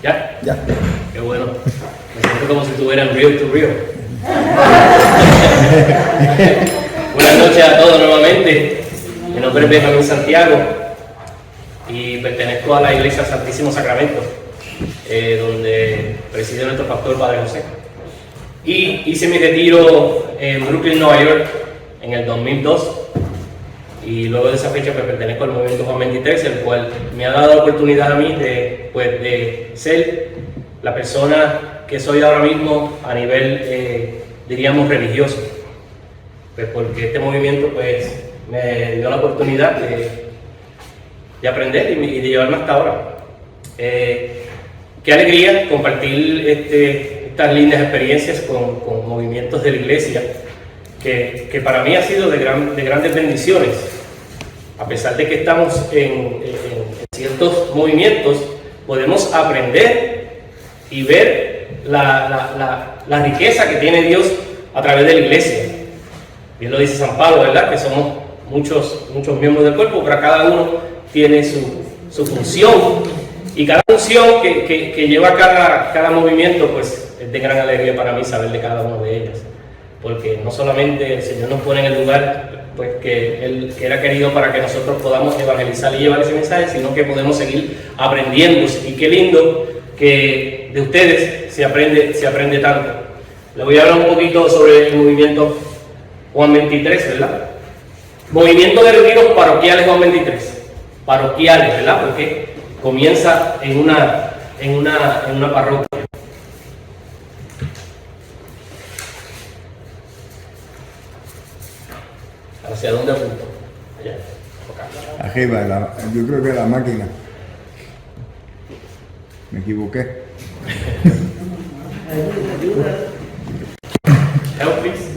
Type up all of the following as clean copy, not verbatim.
¿Ya? Ya. Qué bueno. Me siento como si estuviera en Real to Real. Buenas noches a todos nuevamente. Mi nombre es Benjamín Santiago y pertenezco a la Iglesia Santísimo Sacramento, donde preside nuestro pastor Padre José. Y hice mi retiro en Brooklyn, Nueva York, en el 2002. Y luego de esa fecha pues, pertenezco al Movimiento Juan 23, el cual me ha dado la oportunidad a mí de ser la persona que soy ahora mismo a nivel, diríamos, religioso. Pues porque este movimiento pues, me dio la oportunidad de aprender y de llevarme hasta ahora. Qué alegría compartir estas lindas experiencias con movimientos de la iglesia, que para mí ha sido de grandes bendiciones. A pesar de que estamos en ciertos movimientos, podemos aprender y ver la riqueza que tiene Dios a través de la iglesia. Bien lo dice San Pablo, ¿verdad? Que somos muchos miembros del cuerpo, pero cada uno tiene su función. Y cada función que lleva cada movimiento, pues es de gran alegría para mí saber de cada uno de ellas. Porque no solamente el Señor nos pone en el lugar pues, que Él era querido para que nosotros podamos evangelizar y llevar ese mensaje, sino que podemos seguir aprendiendo. Y qué lindo que de ustedes se aprende tanto. Les voy a hablar un poquito sobre el movimiento Juan 23, ¿verdad? Movimiento de retiros parroquiales Juan 23. Parroquiales, ¿verdad? Porque comienza en una parroquia. ¿Hacia dónde apunto? Allá. Okay. Arriba, yo creo que la máquina. Me equivoqué. Help, please.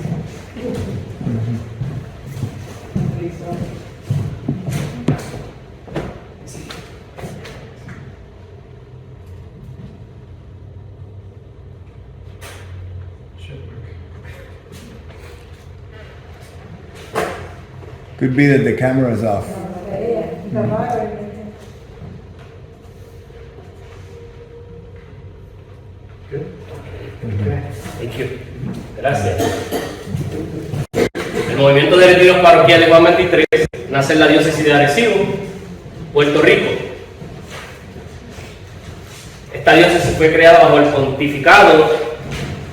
Could be that the camera is off. Good. Thank you. Gracias. El movimiento de retiros parroquiales Juan 23 nace en la diócesis de Arecibo, Puerto Rico. Esta diócesis fue creada bajo el pontificado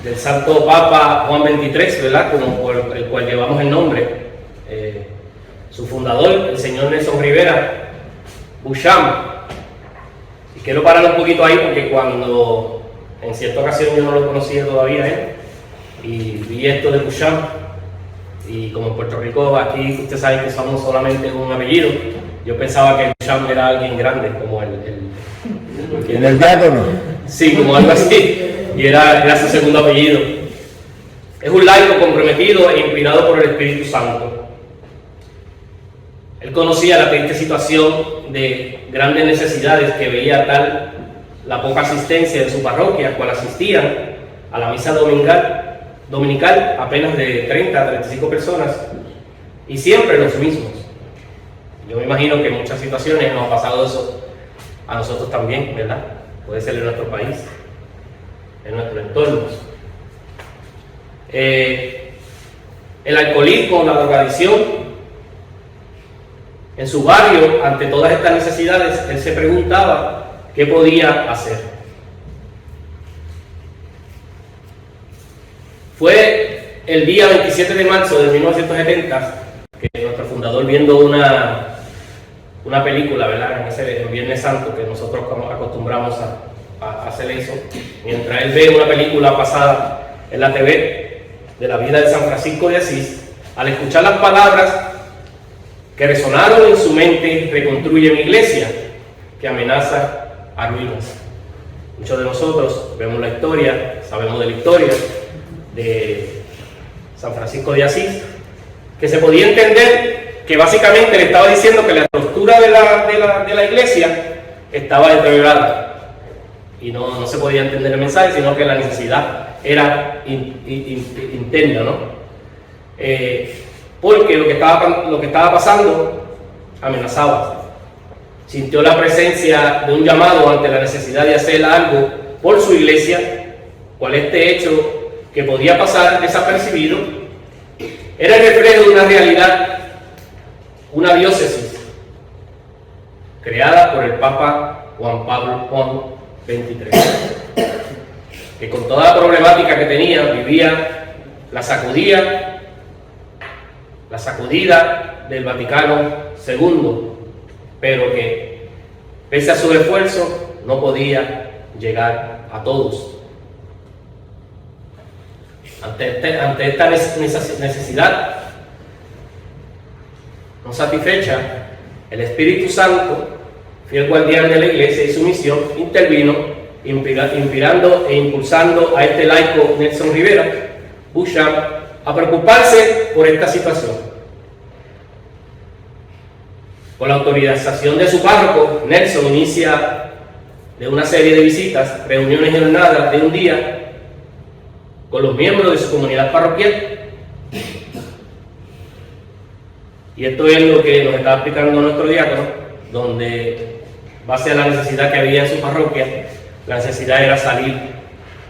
del Santo Papa Juan 23, ¿verdad? Como por el cual llevamos el nombre. Su fundador, el señor Nelson Rivera Busham. Y quiero parar un poquito ahí porque cuando en cierta ocasión yo no lo conocía todavía, y vi esto de Busham, y como en Puerto Rico aquí ustedes saben que somos solamente un apellido, yo pensaba que Busham era alguien grande, como ¿En el diácono? Sí, como algo así, y era su segundo apellido. Es un laico comprometido e inspirado por el Espíritu Santo. Él conocía la triste situación de grandes necesidades que veía tal la poca asistencia de su parroquia, cual asistían a la misa dominical apenas de 30 a 35 personas y siempre los mismos. Yo me imagino que en muchas situaciones nos ha pasado eso a nosotros también, ¿verdad? Puede ser en nuestro país, en nuestro entorno. El alcoholismo, la drogadicción. En su barrio, ante todas estas necesidades, él se preguntaba qué podía hacer. Vfue el día 27 de marzo de 1970 que nuestro fundador, viendo una película, ¿verdad? En Viernes Santo, que nosotros acostumbramos a hacer eso, mientras él ve una película pasada en la TV de la vida de San Francisco de Asís, al escuchar las palabras que resonaron en su mente: reconstruye mi iglesia, que amenaza a ruinas. Muchos de nosotros vemos la historia, sabemos de la historia de San Francisco de Asís, que se podía entender que básicamente le estaba diciendo que la estructura de la iglesia estaba deteriorada y no se podía entender el mensaje, sino que la necesidad era interna, ¿no? Porque lo que estaba pasando amenazaba. sintió la presencia de un llamado ante la necesidad de hacer algo por su iglesia, cual este hecho que podía pasar desapercibido era el reflejo de una realidad, una diócesis creada por el Papa Juan XXIII, que con toda la problemática que tenía, vivía la sacudida del Vaticano II, pero que pese a su esfuerzo no podía llegar a todos. Ante esta necesidad no satisfecha, el Espíritu Santo, fiel guardián de la Iglesia y su misión, intervino, inspirando e impulsando a este laico Nelson Rivera Beauchamp a preocuparse por esta situación. Con la autorización de su párroco, Nelson inicia de una serie de visitas, reuniones y jornadas de un día con los miembros de su comunidad parroquial. Y esto es lo que nos está explicando nuestro diácono, donde, base a la necesidad que había en su parroquia, la necesidad era salir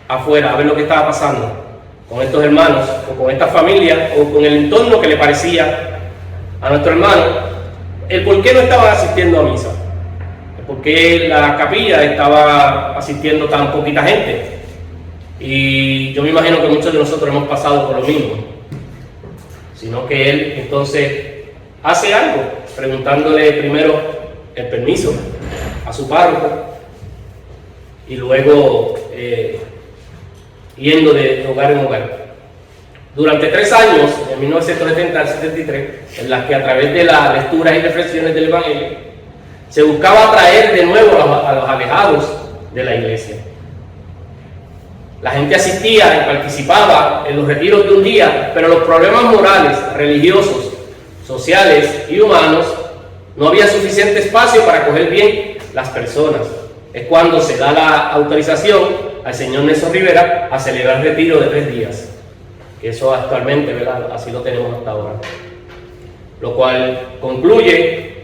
afuera a ver lo que estaba pasando con estos hermanos, o con esta familia, o con el entorno que le parecía a nuestro hermano, el por qué no estaban asistiendo a misa, el por qué la capilla estaba asistiendo tan poquita gente. Y yo me imagino que muchos de nosotros hemos pasado por lo mismo, sino que él entonces hace algo, preguntándole primero el permiso a su párroco y luego yendo de hogar en hogar. Durante 3 años, de 1970 al 73, en las que a través de las lecturas y reflexiones del Evangelio se buscaba atraer de nuevo a los alejados de la iglesia. La gente asistía y participaba en los retiros de un día, pero los problemas morales, religiosos, sociales y humanos, no había suficiente espacio para acoger bien las personas. Es cuando se da la autorización al señor Nelson Rivera a celebrar el retiro de 3 días, que eso actualmente, ¿verdad?, así lo tenemos hasta ahora, lo cual concluye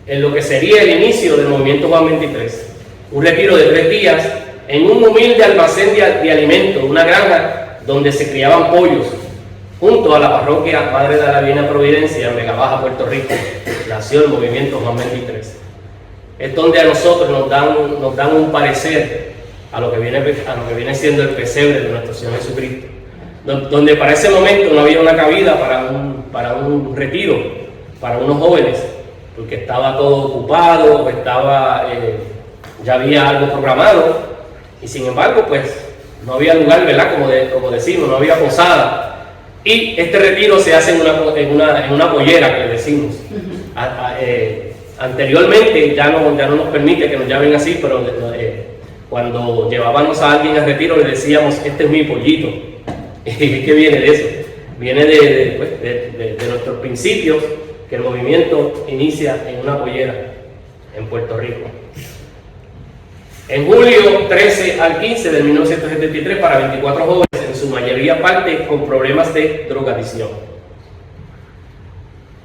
en lo que sería el inicio del movimiento Juan XXIII, un retiro de 3 días en un humilde almacén de alimentos, una granja donde se criaban pollos, junto a la parroquia Madre de la Divina Providencia en Vega Baja, Puerto Rico. Nació el movimiento Juan XXIII. Es donde a nosotros nos dan un parecer a lo que viene siendo el pesebre de nuestro Señor Jesucristo, donde para ese momento no había una cabida para un retiro para unos jóvenes, porque estaba todo ocupado, o ya había algo programado, y sin embargo pues no había lugar, ¿verdad?, como decimos, no había posada. Y este retiro se hace en una pollera, que le decimos. Anteriormente ya no nos permite que nos llamen así, pero cuando llevábamos a alguien al retiro le decíamos: este es mi pollito. ¿Y qué viene de eso? Viene de nuestros principios, que el movimiento inicia en una pollera en Puerto Rico. En julio 13 al 15 de 1973, para 24 jóvenes, en su mayoría parte con problemas de drogadicción.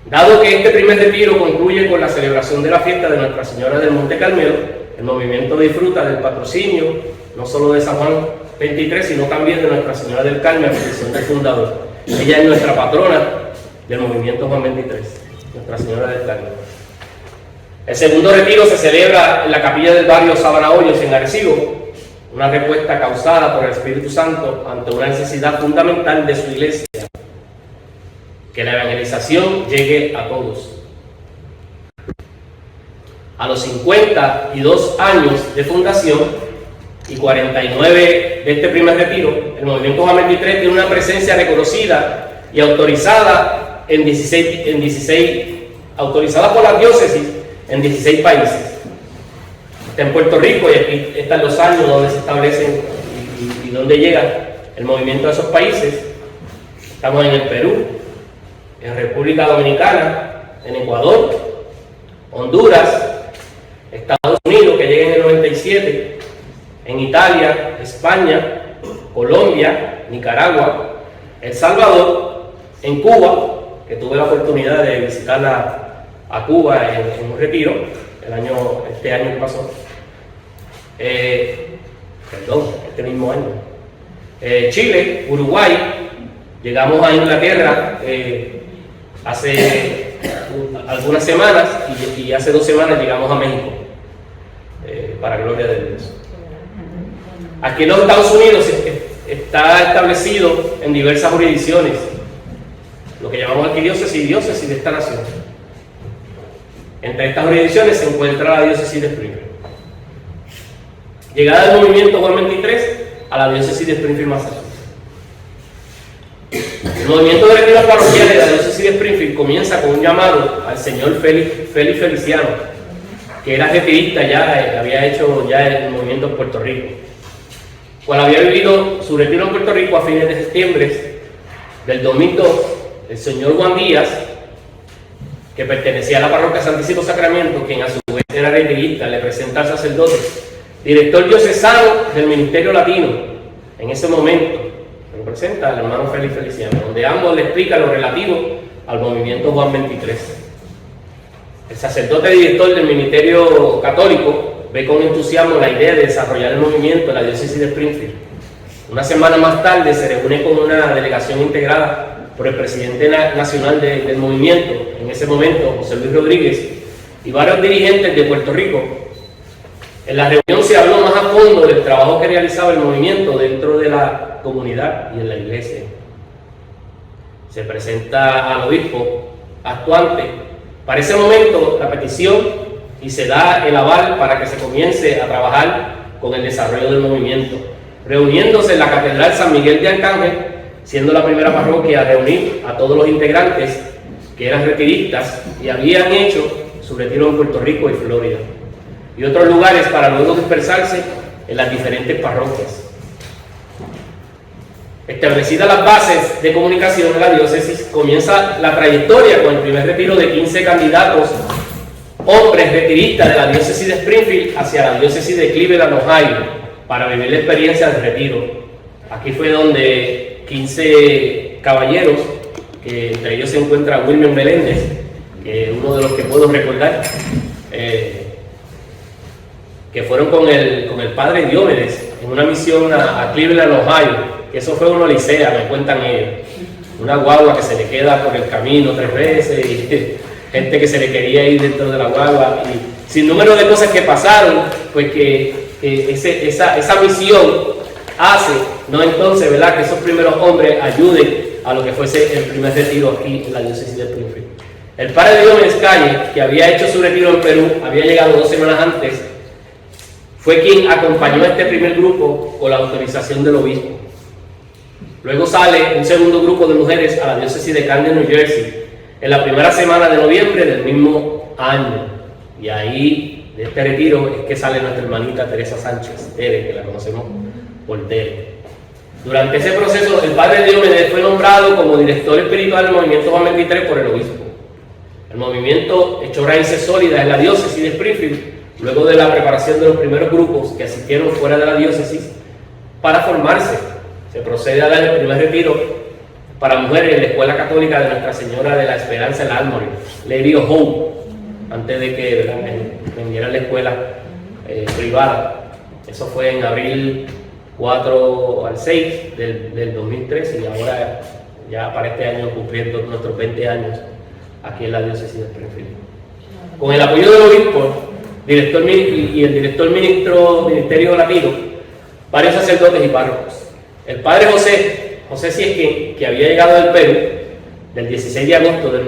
Dado que este primer retiro concluye con la celebración de la fiesta de Nuestra Señora del Monte Carmelo, el movimiento disfruta del patrocinio no solo de San Juan XXIII, sino también de Nuestra Señora del Carmen, a petición del fundador. Ella es nuestra patrona del movimiento Juan XXIII, Nuestra Señora del Carmen. El segundo retiro se celebra en la capilla del barrio Sabana Hoyos, en Arecibo, una respuesta causada por el Espíritu Santo ante una necesidad fundamental de su iglesia: que la evangelización llegue a todos. A los 52 años de fundación y 49 de este primer retiro, el movimiento Juan XXIII tiene una presencia reconocida y autorizada autorizada por la diócesis en 16 países. Está en Puerto Rico, y aquí están los años donde se establecen y donde llega el movimiento de esos países. Estamos en el Perú, en República Dominicana, en Ecuador, Honduras, Estados Unidos, que llega en el 97, en Italia, España, Colombia, Nicaragua, El Salvador, en Cuba, que tuve la oportunidad de visitarla a Cuba en un retiro, este año que pasó. Este mismo año. Chile, Uruguay, llegamos a Inglaterra hace algunas semanas y hace 2 semanas llegamos a México, para gloria de Dios. Aquí en los Estados Unidos está establecido en diversas jurisdicciones, lo que llamamos arquidiócesis y diócesis de esta nación. Entre estas jurisdicciones se encuentra la diócesis de Springfield. Llegada del movimiento Juan 23 a la diócesis de Springfield, Massachusetts. El movimiento de retiros parroquiales de la diócesis de Springfield comienza con un llamado al señor Félix Feliciano, que era retirista ya, había hecho ya el movimiento en Puerto Rico. Cuando había vivido su retiro en Puerto Rico a fines de septiembre del 2002, el señor Juan Díaz, que pertenecía a la parroquia Santísimo Sacramento, quien a su vez era retirista, le presenta al sacerdote, director diocesano del Ministerio Latino, en ese momento, lo presenta al hermano Félix Feliciano, donde ambos le explican lo relativo al movimiento Juan 23. El sacerdote director del Ministerio Católico ve con entusiasmo la idea de desarrollar el movimiento en la diócesis de Springfield. Una semana más tarde se reúne con una delegación integrada por el presidente nacional del movimiento, en ese momento José Luis Rodríguez, y varios dirigentes de Puerto Rico. En la reunión se habló más a fondo del trabajo que realizaba el movimiento dentro de la comunidad y en la iglesia. Se presenta al obispo actuante para ese momento la petición y se da el aval para que se comience a trabajar con el desarrollo del movimiento, reuniéndose en la Catedral San Miguel de Arcángel, siendo la primera parroquia a reunir a todos los integrantes que eran retiristas y habían hecho su retiro en Puerto Rico y Florida, y otros lugares para luego dispersarse en las diferentes parroquias. Establecidas las bases de comunicación de la diócesis, comienza la trayectoria con el primer retiro de 15 candidatos, hombres retiristas de la diócesis de Springfield hacia la diócesis de Cleveland, Ohio, para vivir la experiencia del retiro. Aquí fue donde 15 caballeros, que entre ellos se encuentra Wilmer Meléndez, que es uno de los que puedo recordar, que fueron con el padre Diomedes en una misión a Cleveland, Ohio, que eso fue una odisea, me cuentan ellos. Una guagua que se le queda por el camino 3 veces, y gente que se le quería ir dentro de la guagua, y sin número de cosas que pasaron, pues que esa misión hace, no entonces, ¿verdad?, que esos primeros hombres ayuden a lo que fuese el primer retiro aquí en la diócesis de Springfield. El padre Diomedes Calle, que había hecho su retiro en Perú, había llegado 2 semanas antes, fue quien acompañó a este primer grupo con la autorización del obispo. Luego sale un segundo grupo de mujeres a la diócesis de Camden, New Jersey, en la primera semana de noviembre del mismo año. Y ahí, de este retiro, es que sale nuestra hermanita Teresa Sánchez, Tere, que la conocemos por Tere. Durante ese proceso, el padre Diomedes fue nombrado como director espiritual del movimiento Juan 23 por el obispo. El movimiento echó raíces sólidas en la diócesis de Springfield, luego de la preparación de los primeros grupos que asistieron fuera de la diócesis para formarse. Se procede a dar el primer retiro para mujeres en la Escuela Católica de Nuestra Señora de la Esperanza en la Almory, Lady of Hope, antes de que vendieran la escuela privada. Eso fue en abril 4 al 6 del 2013, y ahora ya para este año cumpliendo nuestros 20 años aquí en la diócesis de Springfield. Con el apoyo del obispo director y el director Ministerio Latino, varios sacerdotes y párrocos. El padre José Siesquín, que había llegado del Perú del 16 de agosto del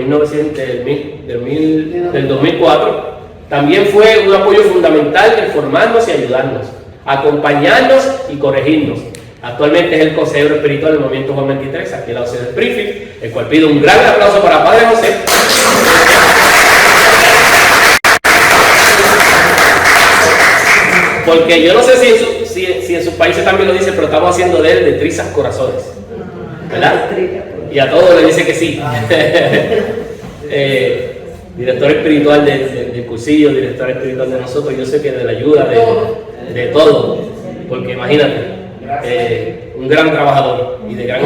2004, también fue un apoyo fundamental en formarnos y ayudarnos, acompañarnos y corregirnos. Actualmente es el consejero espiritual del movimiento Juan 23, aquí en la diócesis de Springfield, el cual pido un gran aplauso para el padre José. Porque yo no sé si en sus países también lo dicen, pero estamos haciendo de él de trizas corazones, ¿verdad? Y a todos le dice que sí. Director espiritual del cursillo, director espiritual de nosotros, yo sé que de la ayuda de todos, porque imagínate, un gran trabajador y de gran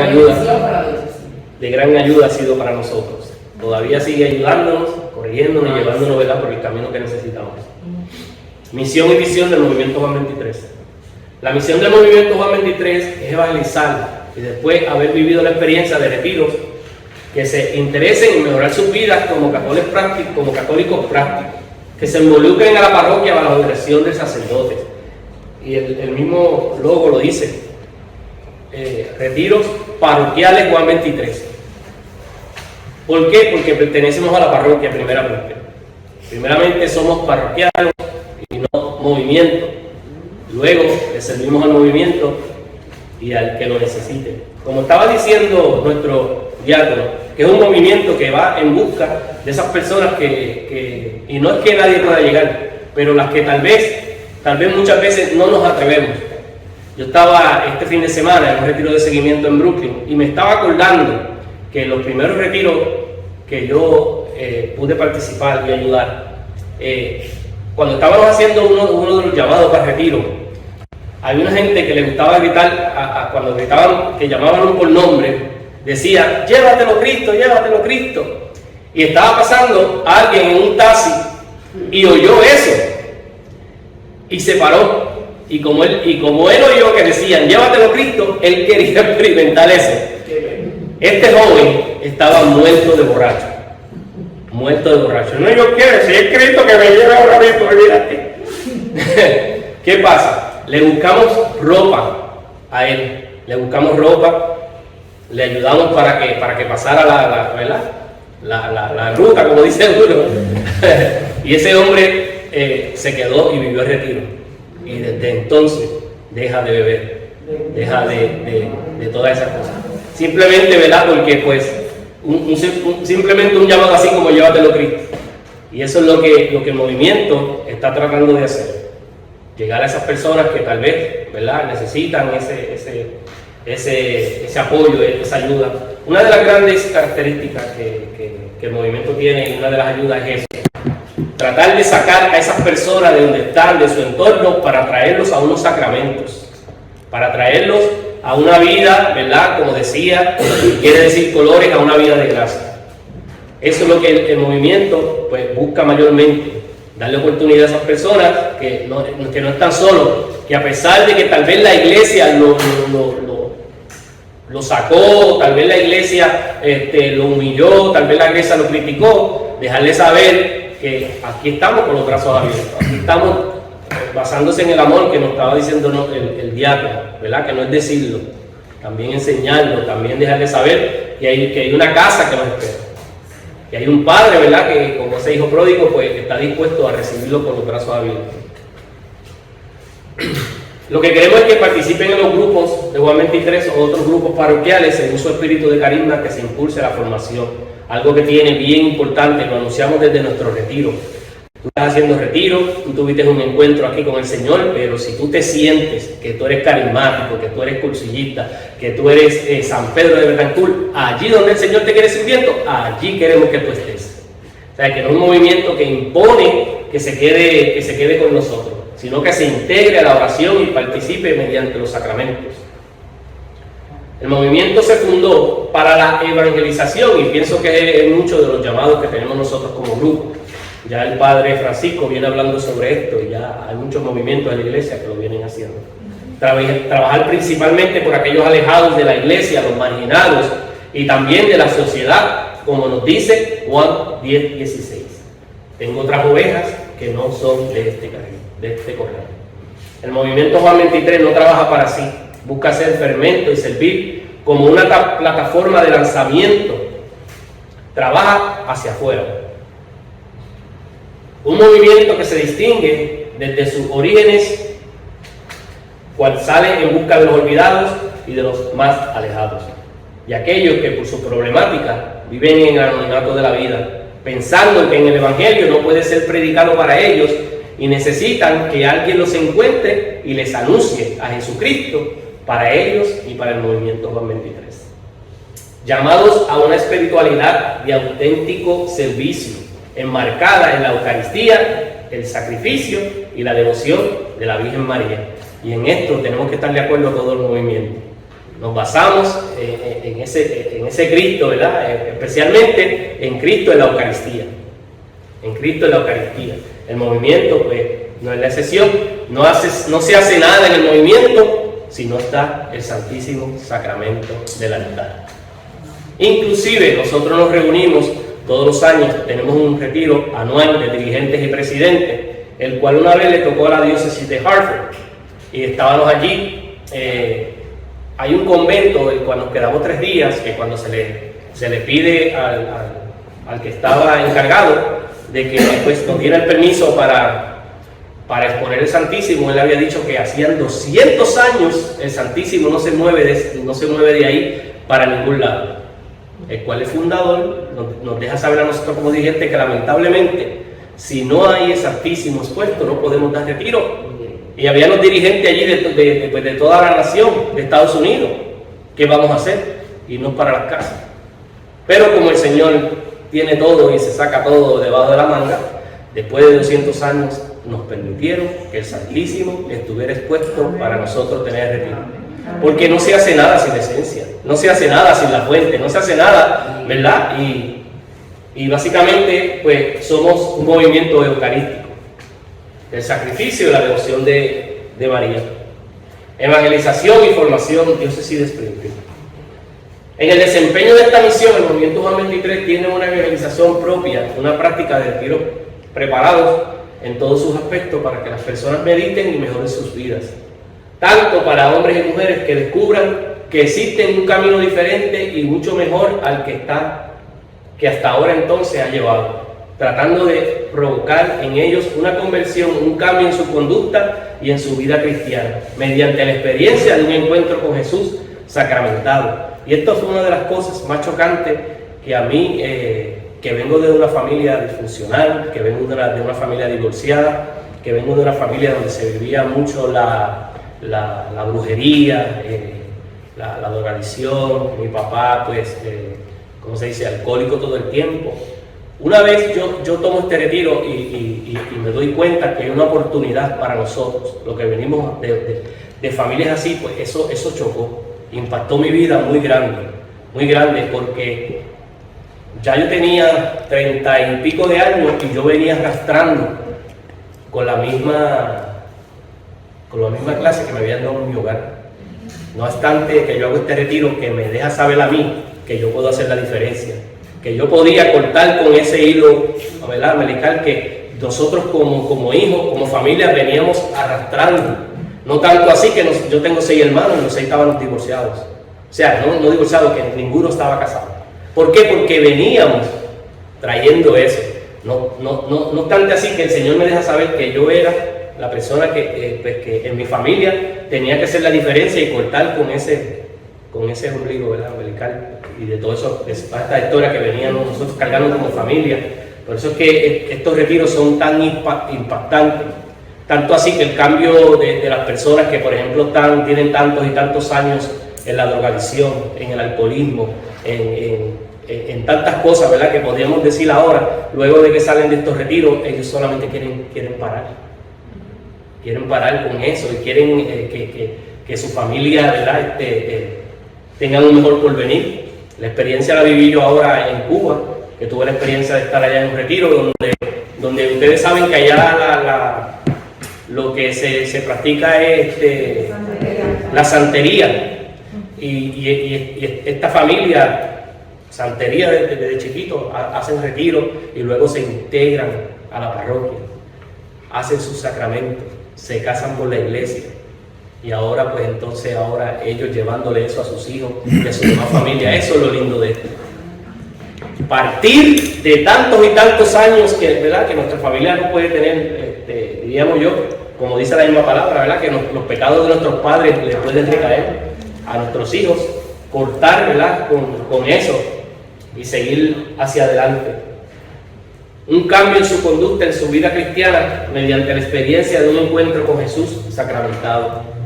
ayuda ha sido para nosotros. Todavía sigue ayudándonos corrigiéndonos y llevándonos, ¿verdad?, por el camino que necesitamos. Misión y visión del Movimiento Juan 23. La misión del Movimiento Juan 23 es evangelizar y después haber vivido la experiencia de retiros que se interesen en mejorar sus vidas como católicos prácticos, que se involucren a la parroquia bajo la dirección del sacerdote. Y el mismo logo lo dice, retiros parroquiales Juan 23. ¿Por qué? Porque pertenecemos a la parroquia primeramente. Primeramente somos parroquianos y no movimiento. Luego le servimos al movimiento y al que lo necesite. Como estaba diciendo nuestro diácono, que es un movimiento que va en busca de esas personas y no es que nadie pueda llegar, pero las que tal vez muchas veces no nos atrevemos. Yo estaba este fin de semana en un retiro de seguimiento en Brooklyn y me estaba acordando que los primeros retiros que yo pude participar y ayudar, cuando estábamos haciendo uno de los llamados para retiro, había una gente que le gustaba gritar, cuando gritaban, que llamaban por nombre, decía, llévatelo Cristo, llévatelo Cristo. Y estaba pasando alguien en un taxi y oyó eso y se paró. Y como él oyó que decían, llévatelo Cristo, él quería experimentar eso. Este joven estaba muerto de borracho. Muerto de borracho. No, yo quiero, si es Cristo que me lleve ahora mismo, olvídate. ¿Qué pasa? Le buscamos ropa a él. Le buscamos ropa, le ayudamos para que pasara la ruta, como dice uno. Y ese hombre se quedó y vivió el retiro. Y desde entonces deja de beber, deja de todas esas cosas. Simplemente, ¿verdad? Porque pues simplemente un llamado así como llévatelo Cristo. Y eso es lo que el movimiento está tratando de hacer. Llegar a esas personas que tal vez, ¿verdad?, necesitan ese apoyo, esa ayuda. Una de las grandes características que el movimiento tiene y una de las ayudas es eso. Tratar de sacar a esas personas de donde están, de su entorno, para traerlos a unos sacramentos, para traerlos a una vida, ¿verdad?, como decía, quiere decir colores, a una vida de gracia. Eso es lo que el movimiento pues busca mayormente, darle oportunidad a esas personas que no están solos, que a pesar de que tal vez la iglesia lo sacó, tal vez la iglesia lo humilló, tal vez la iglesia lo criticó, dejarle saber que aquí estamos con los brazos abiertos, aquí estamos basándose en el amor que nos estaba diciendo el diácono, ¿verdad? Que no es decirlo, también enseñarlo, también dejarle saber que hay una casa que nos espera, que hay un padre, ¿verdad?, que como ese hijo pródigo pues está dispuesto a recibirlo con los brazos abiertos. Lo que queremos es que participen en los grupos de Juan 23 o otros grupos parroquiales según su espíritu de carisma, que se impulse la formación. Algo que tiene bien importante, lo anunciamos desde nuestro retiro. Tú estás haciendo retiro, tú tuviste un encuentro aquí con el Señor, pero si tú te sientes que tú eres carismático, que tú eres cursillista, que tú eres San Pedro de Betancourt, allí donde el Señor te quiere sirviendo, allí queremos que tú estés. O sea, que no es un movimiento que impone que se quede con nosotros, sino que se integre a la oración y participe mediante los sacramentos. El movimiento se fundó para la evangelización y pienso que es mucho de los llamados que tenemos nosotros como grupo. Ya el padre Francisco viene hablando sobre esto y ya hay muchos movimientos de la iglesia que lo vienen haciendo. Trabajar principalmente por aquellos alejados de la iglesia, los marginados y también de la sociedad, como nos dice Juan 10:16. Tengo otras ovejas que no son de este corral. El movimiento Juan 23 no trabaja para sí. Busca ser fermento y servir como una plataforma de lanzamiento. Trabaja hacia afuera. Un movimiento que se distingue desde sus orígenes, cual sale en busca de los olvidados y de los más alejados. Y aquellos que por su problemática viven en el anonimato de la vida, pensando que en el Evangelio no puede ser predicado para ellos y necesitan que alguien los encuentre y les anuncie a Jesucristo para ellos y para el movimiento Juan 23. Llamados a una espiritualidad de auténtico servicio, enmarcada en la Eucaristía, el sacrificio y la devoción de la Virgen María. Y en esto tenemos que estar de acuerdo todo el movimiento. Nos basamos en ese Cristo, ¿verdad? Especialmente en Cristo en la Eucaristía. en Cristo en la Eucaristía. El movimiento pues no es la excepción, no se hace nada en el movimiento si no está el Santísimo Sacramento del altar. Inclusive nosotros nos reunimos todos los años, tenemos un retiro anual de dirigentes y presidentes, el cual una vez le tocó a la diócesis de Hartford y estábamos allí. Hay un convento del cual nos quedamos 3 días, que cuando se le pide al que estaba encargado de que pues, nos diera el permiso para exponer el Santísimo, él había dicho que hacían 200 años el Santísimo no se mueve de ahí para ningún lado. El cual el fundador nos deja saber a nosotros como dirigentes que lamentablemente si no hay el Santísimo expuesto no podemos dar retiro. Y había los dirigentes allí de toda la nación de Estados Unidos. ¿Qué vamos a hacer? Irnos para las casas. Pero como el Señor tiene todo y se saca todo debajo de la manga, después de 200 años nos permitieron que el Santísimo estuviera expuesto para nosotros tener retiro. Porque no se hace nada sin la esencia, no se hace nada sin la fuente, no se hace nada, ¿verdad? Y básicamente pues somos un movimiento eucarístico. El sacrificio y la devoción de María. Evangelización y formación diócesis de Springfield. En el desempeño de esta misión, el Movimiento Juan 23 tiene una evangelización propia, una práctica de retiro preparados en todos sus aspectos para que las personas mediten y mejoren sus vidas. Tanto para hombres y mujeres que descubran que existe un camino diferente y mucho mejor al que hasta ahora entonces ha llevado, tratando de provocar en ellos una conversión, un cambio en su conducta y en su vida cristiana, mediante la experiencia de un encuentro con Jesús sacramentado. Y esto fue una de las cosas más chocantes que a mí, que vengo de una familia disfuncional, que vengo de una familia divorciada, que vengo de una familia donde se vivía mucho la brujería, la drogadicción, mi papá pues, ¿cómo se dice?, alcohólico todo el tiempo. Una vez yo tomo este retiro y me doy cuenta que hay una oportunidad para nosotros, lo que venimos de familias así, pues eso chocó, impactó mi vida muy grande, porque ya yo tenía 30 y pico de años y yo venía arrastrando con la misma clase que me habían dado en mi hogar. No obstante que yo hago este retiro que me deja saber a mí que yo puedo hacer la diferencia, que yo podía cortar con ese hilo, ¿verdad?, umbilical que nosotros como hijos, como familia veníamos arrastrando. No tanto así que yo tengo 6 hermanos y los 6 estaban divorciados. O sea, no divorciados, que ninguno estaba casado. ¿Por qué? Porque veníamos trayendo eso. No tanto así que el Señor me deja saber que yo era la persona que en mi familia tenía que hacer la diferencia y cortar con ese ombligo, ¿verdad?, umbilical, y de todo eso, de esta historia que veníamos nosotros cargando como familia. Por eso es que estos retiros son tan impactantes, tanto así que el cambio de las personas que, por ejemplo, tienen tantos y tantos años en la drogadicción, en el alcoholismo, en tantas cosas, ¿verdad?, que podríamos decir ahora, luego de que salen de estos retiros, ellos solamente quieren parar con eso y quieren que su familia, ¿verdad?, tengan un mejor porvenir. La experiencia la viví yo ahora en Cuba, que tuve la experiencia de estar allá en un retiro donde ustedes saben que allá lo que se practica es la santería, y esta familia, santería desde chiquito, hacen retiro y luego se integran a la parroquia, hacen sus sacramentos, se casan por la iglesia. Y ahora, pues entonces, ellos llevándole eso a sus hijos y a su demás familia. Eso es lo lindo de esto. Partir de tantos y tantos años ¿verdad?, que nuestra familia no puede tener, diríamos yo, como dice la misma palabra, ¿verdad?, que los pecados de nuestros padres les pueden recaer a nuestros hijos. Cortar, ¿verdad?, con eso y seguir hacia adelante. Un cambio en su conducta, en su vida cristiana, mediante la experiencia de un encuentro con Jesús sacramentado.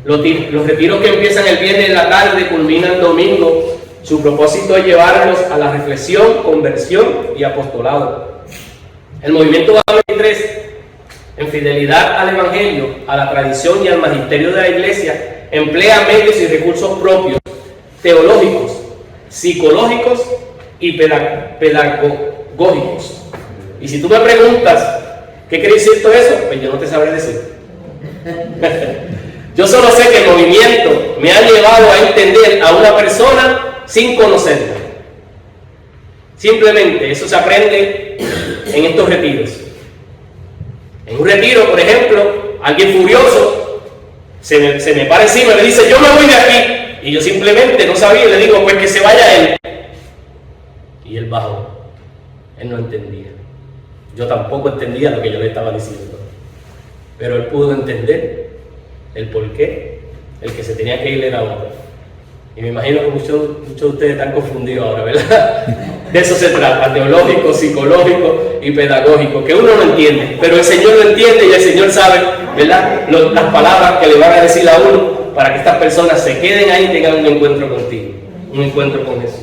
Los retiros que empiezan el viernes en la tarde culminan el domingo. Su propósito es llevarlos a la reflexión, conversión y apostolado. El movimiento Juan 23, en fidelidad al Evangelio, a la tradición y al magisterio de la Iglesia, emplea medios y recursos propios, teológicos, psicológicos y pedagógicos, Y si tú me preguntas, ¿qué quiere decir todo eso? Pues yo no te sabré decir. Yo solo sé que el movimiento me ha llevado a entender a una persona sin conocerla. Simplemente eso se aprende en estos retiros. En un retiro, por ejemplo, alguien furioso se me para encima y me dice, yo me voy de aquí. Y yo simplemente no sabía y le digo, pues que se vaya él. Y él bajó. Él no entendía. Yo tampoco entendía lo que yo le estaba diciendo. Pero él pudo entender el por qué, el que se tenía que ir era otro. Y me imagino que muchos de ustedes están confundidos ahora, ¿verdad? De eso se trata, teológico, psicológico y pedagógico, que uno no entiende, pero el Señor lo entiende y el Señor sabe, ¿verdad? Las palabras que le van a decir a uno para que estas personas se queden ahí y tengan un encuentro contigo, un encuentro con Jesús.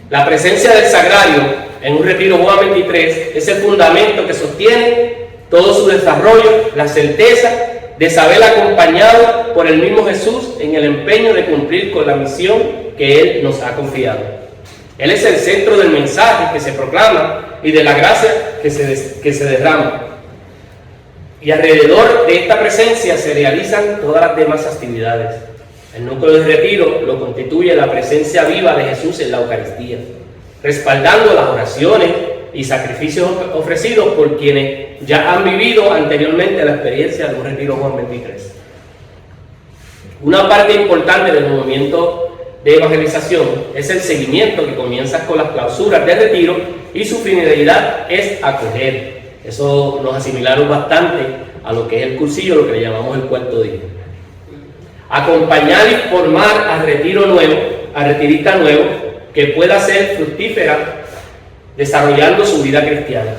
La presencia del sagrario en un retiro Juan 23 es el fundamento que sostiene todo su desarrollo, la certeza de saber acompañado por el mismo Jesús en el empeño de cumplir con la misión que Él nos ha confiado. Él es el centro del mensaje que se proclama y de la gracia que se derrama. Y alrededor de esta presencia se realizan todas las demás actividades. El núcleo del retiro lo constituye la presencia viva de Jesús en la Eucaristía, respaldando las oraciones y sacrificios ofrecidos por quienes ya han vivido anteriormente la experiencia de un retiro Juan 23. Una parte importante del movimiento de evangelización es el seguimiento que comienza con las clausuras de retiro y su finalidad es acoger. Eso nos asimilaron bastante a lo que es el cursillo, lo que le llamamos el cuarto día. Acompañar y formar al retiro nuevo, al retirista nuevo, que pueda ser fructífera desarrollando su vida cristiana,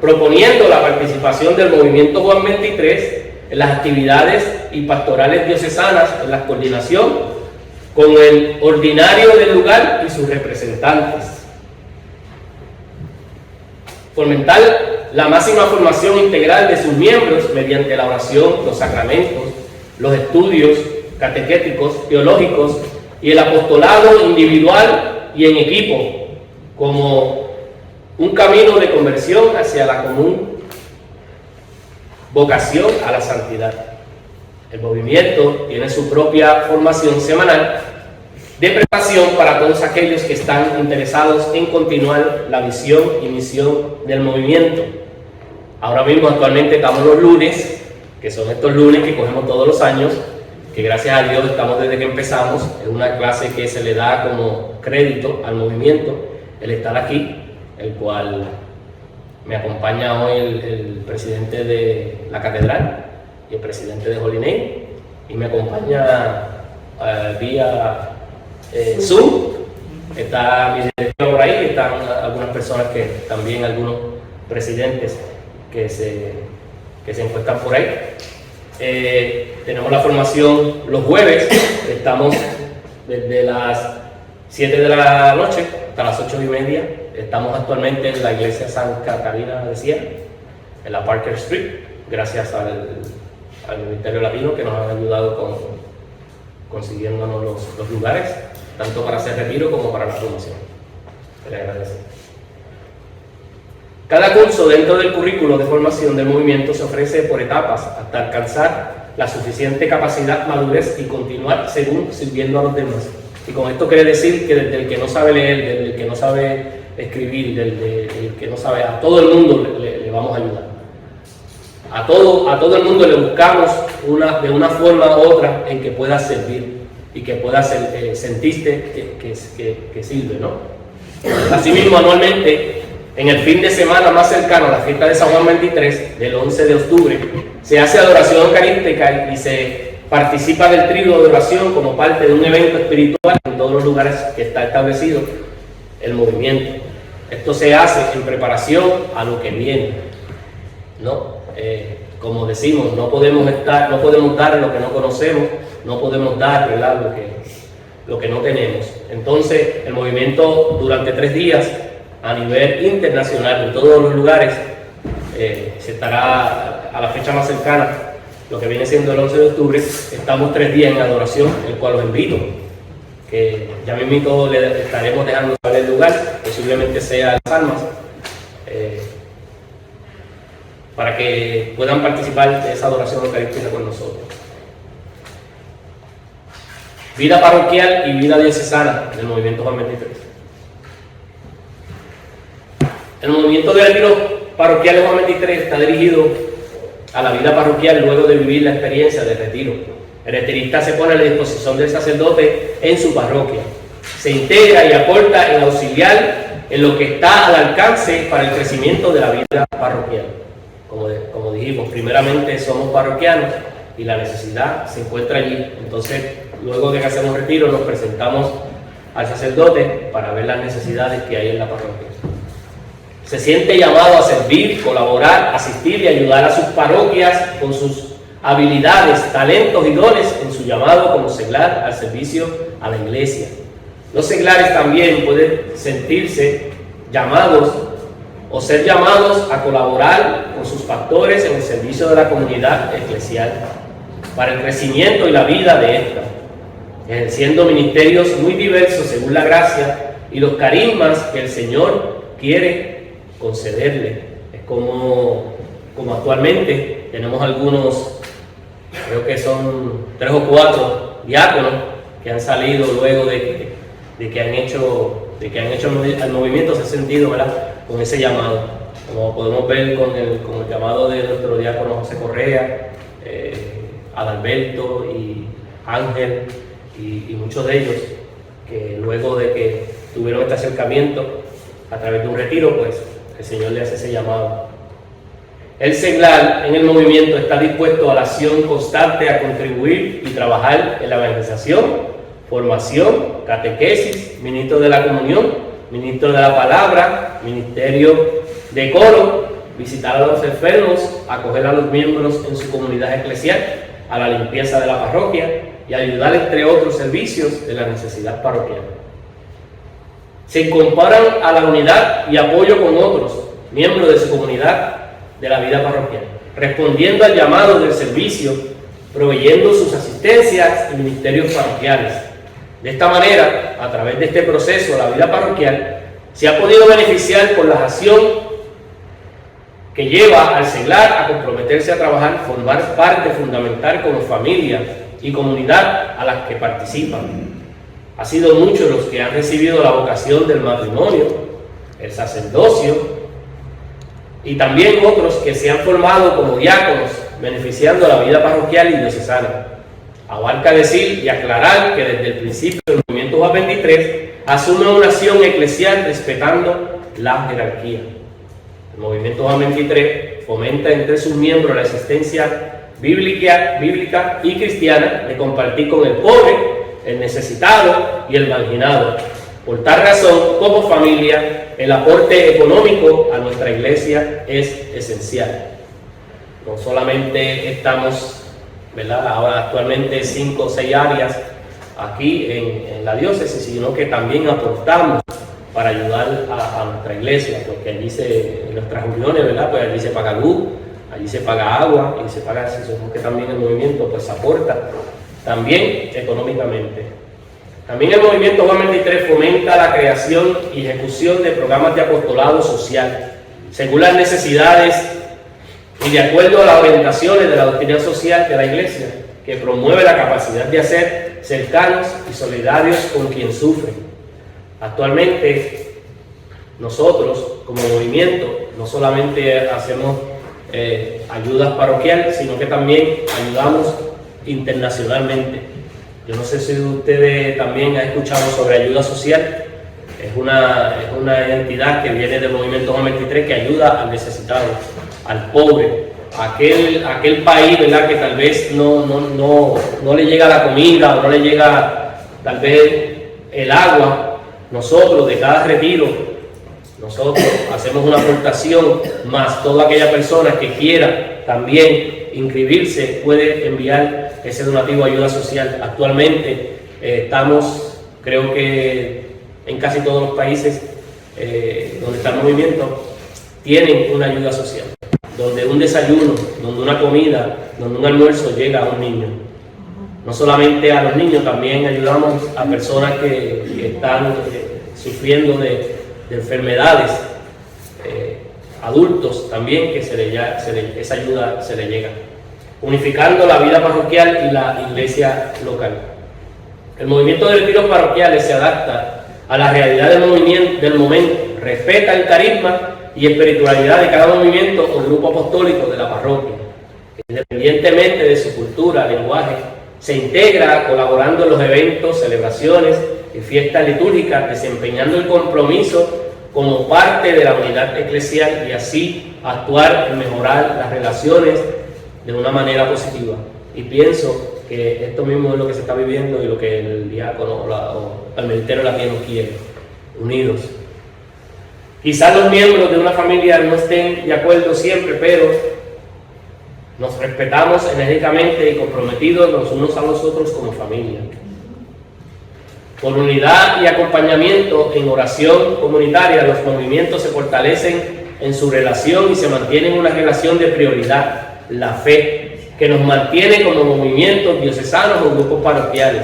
proponiendo la participación del movimiento Juan 23 en las actividades y pastorales diocesanas, en la coordinación con el ordinario del lugar y sus representantes. Fomentar la máxima formación integral de sus miembros mediante la oración, los sacramentos, los estudios catequéticos, teológicos y el apostolado individual y en equipo, como un camino de conversión hacia la común vocación a la santidad. El movimiento tiene su propia formación semanal de preparación para todos aquellos que están interesados en continuar la visión y misión del movimiento. Ahora mismo, actualmente, estamos los lunes, que son estos lunes que cogemos todos los años, que gracias a Dios estamos desde que empezamos. Es una clase que se le da como crédito al movimiento, el estar aquí, el cual me acompaña hoy el presidente de la catedral y el presidente de Holy Name, y me acompaña vía Zoom. Está mi director por ahí, están algunas personas que también, algunos presidentes que se encuentran por ahí. Tenemos la formación los jueves, estamos desde las 7 de la noche hasta las 8:30. Estamos actualmente en la iglesia San Catalina de Siena, en la Parker Street, gracias al Ministerio Latino que nos han ayudado consiguiéndonos los lugares, tanto para hacer retiro como para la formación. Les agradezco. Cada curso dentro del currículo de formación del movimiento se ofrece por etapas hasta alcanzar la suficiente capacidad, madurez y continuar sirviendo a los demás. Y con esto quiere decir que desde el que no sabe leer, desde el que no sabe escribir, desde el que no sabe, a todo el mundo le vamos a ayudar. A todo el mundo le buscamos de una forma u otra en que pueda servir y que pueda sentirte que sirve, ¿no? Asimismo, anualmente, en el fin de semana más cercano a la fiesta de San Juan 23, del 11 de octubre, se hace adoración eucarística y se participa del trío de oración como parte de un evento espiritual en todos los lugares que está establecido el movimiento. Esto se hace en preparación a lo que viene, ¿no? Como decimos, no podemos dar lo que no conocemos, no podemos dar, ¿verdad?, lo que no tenemos. Entonces, el movimiento durante 3 días a nivel internacional, en todos los lugares, se estará a la fecha más cercana, lo que viene siendo el 11 de octubre, estamos 3 días en adoración, el cual los invito, que ya mismito le estaremos dejando saber el lugar, posiblemente sea Las Almas, para que puedan participar de esa adoración eucarística con nosotros. Vida parroquial y vida diocesana del movimiento Juan 23. El movimiento de retiro parroquial de Juan 23 está dirigido a la vida parroquial luego de vivir la experiencia del retiro. El retirista se pone a la disposición del sacerdote en su parroquia. Se integra y aporta en auxiliar en lo que está al alcance para el crecimiento de la vida parroquial. Como dijimos, primeramente somos parroquianos y la necesidad se encuentra allí. Entonces, luego de que hacemos retiro, nos presentamos al sacerdote para ver las necesidades que hay en la parroquia. Se siente llamado a servir, colaborar, asistir y ayudar a sus parroquias con sus habilidades, talentos y dones en su llamado como seglar al servicio a la iglesia. Los seglares también pueden sentirse llamados o ser llamados a colaborar con sus pastores en el servicio de la comunidad eclesial para el crecimiento y la vida de esta, ejerciendo ministerios muy diversos según la gracia y los carismas que el Señor quiere concederle. Es como actualmente tenemos algunos, creo que son 3 o 4 diáconos que han salido luego de que han hecho el movimiento, se ha sentido, ¿verdad?, con ese llamado, como podemos ver con el llamado de nuestro diácono José Correa, Adalberto y Ángel y muchos de ellos, que luego de que tuvieron este acercamiento a través de un retiro, pues el Señor le hace ese llamado. El seglar en el movimiento está dispuesto a la acción constante, a contribuir y trabajar en la evangelización, formación, catequesis, ministro de la comunión, ministro de la palabra, ministerio de coro, visitar a los enfermos, acoger a los miembros en su comunidad eclesial, a la limpieza de la parroquia y ayudar entre otros servicios de la necesidad parroquial. Se incorporan a la unidad y apoyo con otros miembros de su comunidad de la vida parroquial, respondiendo al llamado del servicio, proveyendo sus asistencias y ministerios parroquiales. De esta manera, a través de este proceso, la vida parroquial se ha podido beneficiar por la acción que lleva al seglar a comprometerse a trabajar, formar parte fundamental como familia y comunidad a las que participan. Ha sido muchos los que han recibido la vocación del matrimonio, el sacerdocio, y también otros que se han formado como diáconos, beneficiando la vida parroquial y diocesana. Abarca decir y aclarar que desde el principio del movimiento Juan 23 asume una acción eclesial respetando la jerarquía. El movimiento Juan 23 fomenta entre sus miembros la existencia bíblica y cristiana de compartir con el pobre, el necesitado y el marginado. Por tal razón, como familia, el aporte económico a nuestra iglesia es esencial. No solamente estamos, ¿verdad?, ahora actualmente 5 o 6 áreas aquí en la diócesis, sino que también aportamos para ayudar a nuestra iglesia, porque allí en nuestras reuniones, ¿verdad?, pues allí se paga luz, allí se paga agua y se paga, que también el movimiento pues aporta también económicamente. También el movimiento Juan 23 fomenta la creación y ejecución de programas de apostolado social, según las necesidades y de acuerdo a las orientaciones de la doctrina social de la Iglesia, que promueve la capacidad de hacer cercanos y solidarios con quien sufre. Actualmente, nosotros como movimiento no solamente hacemos ayudas parroquiales, sino que también ayudamos internacionalmente. Yo no sé si ustedes también han escuchado sobre ayuda social. Es una entidad que viene del movimiento Juan 23 que ayuda al necesitado, al pobre, a aquel país, ¿verdad?, que tal vez no le llega la comida o no le llega tal vez el agua. Nosotros de cada retiro, nosotros hacemos una aportación, más toda aquella persona que quiera también inscribirse puede enviar ese donativo a ayuda social. Actualmente estamos, creo que en casi todos los países donde está el movimiento, tienen una ayuda social, donde un desayuno, donde una comida, donde un almuerzo llega a un niño. No solamente a los niños, también ayudamos a personas que están sufriendo de enfermedades. adultos también, que esa ayuda se le llega, unificando la vida parroquial y la iglesia local. El movimiento de retiros parroquiales se adapta a la realidad del momento, respeta el carisma y espiritualidad de cada movimiento o grupo apostólico de la parroquia, independientemente de su cultura, lenguaje, se integra colaborando en los eventos, celebraciones y fiestas litúrgicas, desempeñando el compromiso como parte de la unidad eclesial y así actuar en mejorar las relaciones de una manera positiva. Y pienso que esto mismo es lo que se está viviendo y lo que el diácono o el ministerio latino quiere, unidos. Quizás los miembros de una familia no estén de acuerdo siempre, pero nos respetamos enérgicamente y comprometidos los unos a los otros como familia. Por unidad y acompañamiento en oración comunitaria, los movimientos se fortalecen en su relación y se mantienen una relación de prioridad, la fe, que nos mantiene como movimientos diocesanos o grupos parroquiales.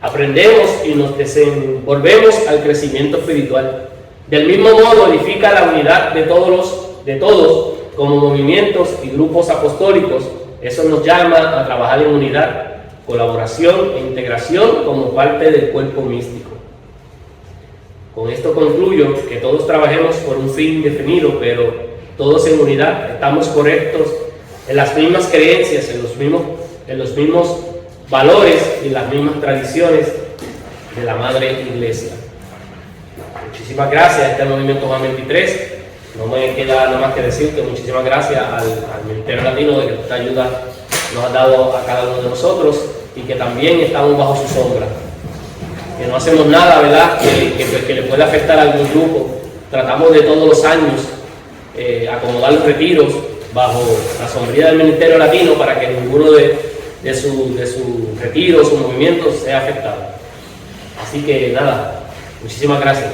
Aprendemos y nos desenvolvemos al crecimiento espiritual. Del mismo modo, edifica la unidad de todos como movimientos y grupos apostólicos. Eso nos llama a trabajar en unidad, colaboración e integración como parte del cuerpo místico. Con esto concluyo que todos trabajemos por un fin definido, pero todos en unidad, estamos correctos en las mismas creencias, en los mismos valores y las mismas tradiciones de la Madre Iglesia. Muchísimas gracias a este Movimiento Juan 23. No me queda nada más que decir que muchísimas gracias al Ministerio Latino de que esta ayuda nos ha dado a cada uno de nosotros y que también estamos bajo su sombra. Que no hacemos nada, ¿verdad?, que le pueda afectar a algún grupo. Tratamos de todos los años acomodar los retiros bajo la sombría del Ministerio Latino para que ninguno de sus retiros, sus movimientos sea afectado. Así que nada, muchísimas gracias.